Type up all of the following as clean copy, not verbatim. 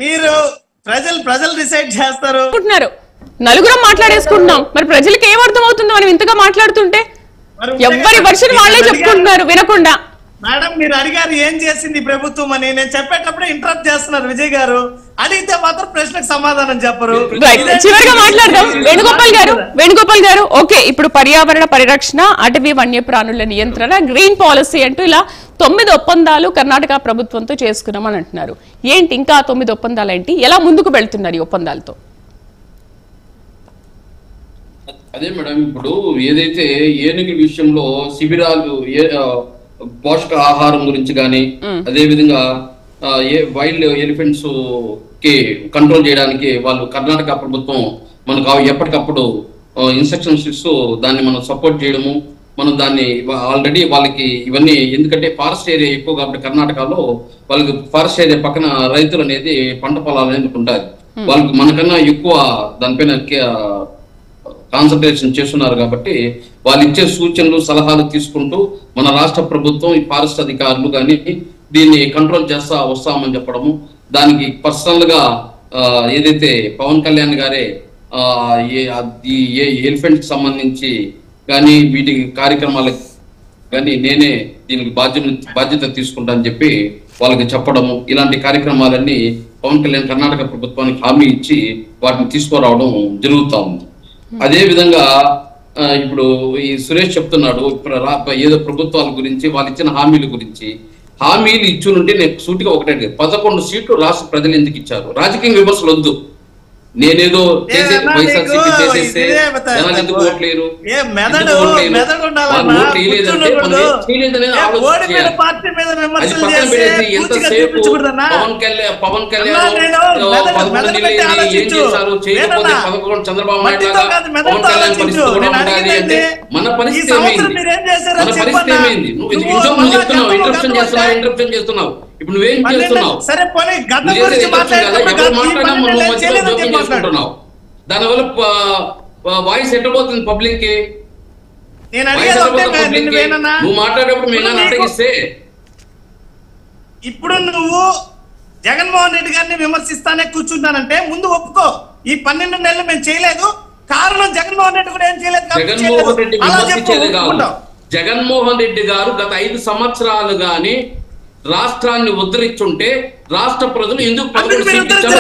మీరు ప్రజలు డిసైడ్ చేస్తారు అనుకుంటున్నారు. నలుగురం మాట్లాడేసుకుంటున్నాం, మరి ప్రజలకు ఏం అర్థం అవుతుందో మనం ఇంతగా మాట్లాడుతుంటే? ఎవరి వర్షన్ వాళ్ళే చెప్పుకుంటున్నారు వినకుండా. మేడం మీరు అడిగారు ఏం చేసింది ప్రభుత్వం అని, నేను చెప్పేటప్పుడు ఇంటరప్ట్ చేస్తున్నారు విజయ్ గారు. అడిగితే మాత్రం ప్రశ్నకు సమాధానం చెప్పరు. చివరిగా మాట్లాడదాం వేణుగోపాల్ గారు. ఓకే, ఇప్పుడు పర్యావరణ పరిరక్షణ, అటవీ వన్యప్రాణుల నియంత్రణ, గ్రీన్ పాలసీ అంటూ ఇలా 9 ఒప్పందాలు కర్ణాటక ప్రభుత్వంతో చేసుకున్నామని అంటున్నారు. ఏంటి ఇంకా 9 ఒప్పందాలు ఏంటి, ఎలా ముందుకు వెళ్తున్నారు ఈ ఒప్పందాలతో? అదే మేడం, ఇప్పుడు ఏదైతే ఏనుగుల విషయంలో శిబిరాలు, పోషక ఆహారం గురించి కానీ, అదే విధంగా వైల్డ్ ఎలిఫెంట్స్ కి కంట్రోల్ చేయడానికి వాళ్ళు కర్ణాటక ప్రభుత్వం మనకు ఎప్పటికప్పుడు ఇన్స్ట్రక్షన్స్ ఇస్తూ దాన్ని మనం సపోర్ట్ చేయడము, మనం దాన్ని ఆల్రెడీ వాళ్ళకి ఇవన్నీ, ఎందుకంటే ఫారెస్ట్ ఏరియా ఎక్కువ కాబట్టి కర్ణాటకలో వాళ్ళకి ఫారెస్ట్ ఏరియా పక్కన రైతులు అనేది పంట పొలాలు అనేది ఉంటాయి. వాళ్ళకి మనకన్నా ఎక్కువ దానిపైన కాన్సన్ట్రేషన్ చేస్తున్నారు కాబట్టి వాళ్ళు ఇచ్చే సూచనలు సలహాలు తీసుకుంటూ మన రాష్ట్ర ప్రభుత్వం ఈ ఫారెస్ట్ అధికారులు కానీ దీన్ని కంట్రోల్ చేస్తా వస్తామని చెప్పడము, దానికి పర్సనల్ గా ఏదైతే పవన్ కళ్యాణ్ గారే ఈ ఎలిఫెంట్ సంబంధించి కానీ వీటి కార్యక్రమాలకు కానీ నేనే దీనికి బాధ్యత తీసుకుంటా అని చెప్పి వాళ్ళకి చెప్పడము, ఇలాంటి కార్యక్రమాలన్నీ పవన్ కళ్యాణ్ కర్ణాటక ప్రభుత్వానికి హామీ ఇచ్చి వాటిని తీసుకురావడం జరుగుతూ ఉంది. అదే విధంగా ఇప్పుడు ఈ సురేష్ చెప్తున్నాడు ఏదో ప్రభుత్వాల గురించి, వాళ్ళు ఇచ్చిన హామీల గురించి. హామీలు ఇచ్చునుంటే నేను సూటిగా ఒకటే, 11 సీట్లు రాష్ట్ర ప్రజలు ఎందుకు ఇచ్చారు? రాజకీయ విమర్శలు వద్దు. నేనేదో వైఎస్ఆర్సీపీ చేసేస్తే జనాలు ఎందుకు ఓట్లేరు, పవన్ కళ్యాణ్ ఏం చేశారు చేయకపోతే 11 చంద్రబాబు నాయుడు పవన్ కళ్యాణ్ పరిస్థితి కూడా ఉండాలి అంటే మన పరిస్థితి ఏమైంది? నువ్వు చెప్తున్నావు, ఇంటరప్షన్ చేస్తున్నావు. ఇప్పుడు నువ్వేం చేస్తున్నావు? చేసుకుంటున్నావు, దానివల్ల వాయిస్ ఎట్టబోతుంది పబ్లిక్ కి. నువ్వు మాట్లాడేటప్పుడు మేము అటగిస్తే ఇప్పుడు నువ్వు జగన్మోహన్ రెడ్డి గారిని విమర్శిస్తానే కూర్చున్నానంటే ముందు ఒప్పుకో. ఈ 12 నెలలు మేము చేయలేదు, కారణం జగన్మోహన్ రెడ్డి కూడా ఏం చేయలేదు. జగన్మోహన్ రెడ్డి విమర్శించేది కాదు. జగన్మోహన్ రెడ్డి గారు గత 5 సంవత్సరాలు గాని రాష్ట్రాన్ని ఉద్ధరించుంటే రాష్ట్ర ప్రజలు ఎందుకు 11 సీట్లు ఇచ్చారో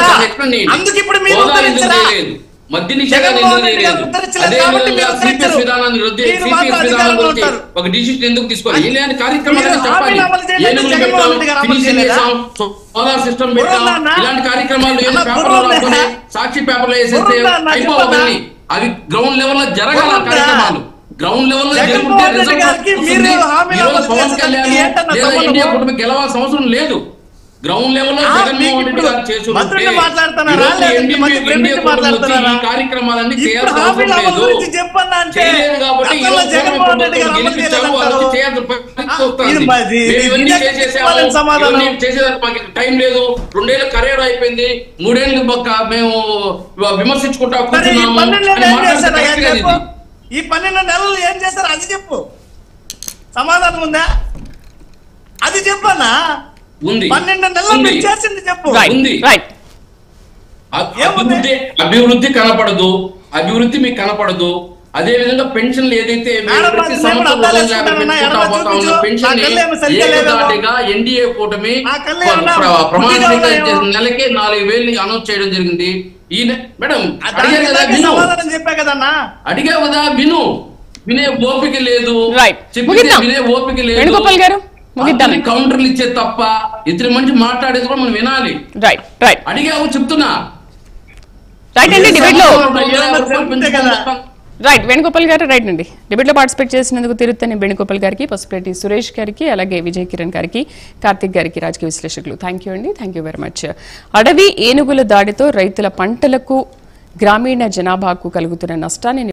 మద్య నిషేధాన్ని ఎందుకు చేయలేదు? అదేవిధంగా సిపిఎస్ విధానాన్ని గురించి ఒక డిసిషన్ ఎందుకు తీసుకోవాలి? ఇలాంటి కార్యక్రమాలు చెప్పాలి. ఏనుగులు పెట్టాం, ఫినిషింగ్ చేసాం, సోలార్ సిస్టమ్ పెట్టాం, ఇలాంటి కార్యక్రమాలు పేపర్లో రాసుకుని సాక్షి పేపర్లో వేసేస్తే అయిపోవద్దని, అవి గ్రౌండ్ లెవెల్ లో జరగాల కార్యక్రమాలు. గ్రౌండ్ లెవెల్ లో జరుగుతుంటే పవన్ కళ్యాణ్ లేదా ఇండియా కుటుంబం గెలవాల్సిన అవసరం లేదు. గ్రౌండ్ లెవెల్ లో జగన్మోహన్ రెడ్డి గారు చేస్తుంటే ఈ కార్యక్రమాలన్నీ చేయాల్సిన అవసరం లేదు. చేయలేదు కాబట్టి గెలిపించాము, వాళ్ళకి చేయాల్సిన ఇవన్నీ చేసేదానికి మాకు టైం లేదు. 2 ఏళ్ళు కెరీర్ అయిపోయింది, 3 ఏళ్ళు మేము విమర్శించుకుంటా కూర్చున్నాము. ఈ 12 నెలలు ఏం చేశారు అది చెప్పు. సమాధానం ఉందా? అది చెప్పన్నా. 12 నెలలు చేసింది చెప్పు. అభివృద్ధి కనపడదు, అభివృద్ధి మీకు కనపడదు. అదే విధంగా పెన్షన్లు ఏదైతే ప్రతి సంవత్సరం పెన్షన్ ఎన్డీఏ కూటమి ప్రమాణ స్వీకారం నెలకే 4,000 అనౌన్స్ చేయడం జరిగింది. మేడం చెప్పా కదన్నా, అడిగావు కదా, వినే ఓపిక లేదు, వినే ఓపిక లేదు. కౌంటర్లు ఇచ్చే తప్ప ఇద్దరు మంచి మాట్లాడేది కూడా మనం వినాలి. అడిగావు చెప్తున్నా. రైట్ వేణుగోపాల్ గారు, రైట్ అండి. డిబేట్లో పార్టిసిపేట్ చేసినందుకు తిరుత్తని వేణుగోపాల్ గారికి, పసుపులేటి సురేష్ గారికి, అలాగే విజయ్ కిరణ్ గారికి, కార్తిక్ గారికి, రాజకీయ విశ్లేషకులు థ్యాంక్ యూ అండి. Thank you very much. అడవి ఏనుగుల దాడితో రైతుల పంటలకు, గ్రామీణ జనాభాకు కలుగుతున్న నష్టాన్ని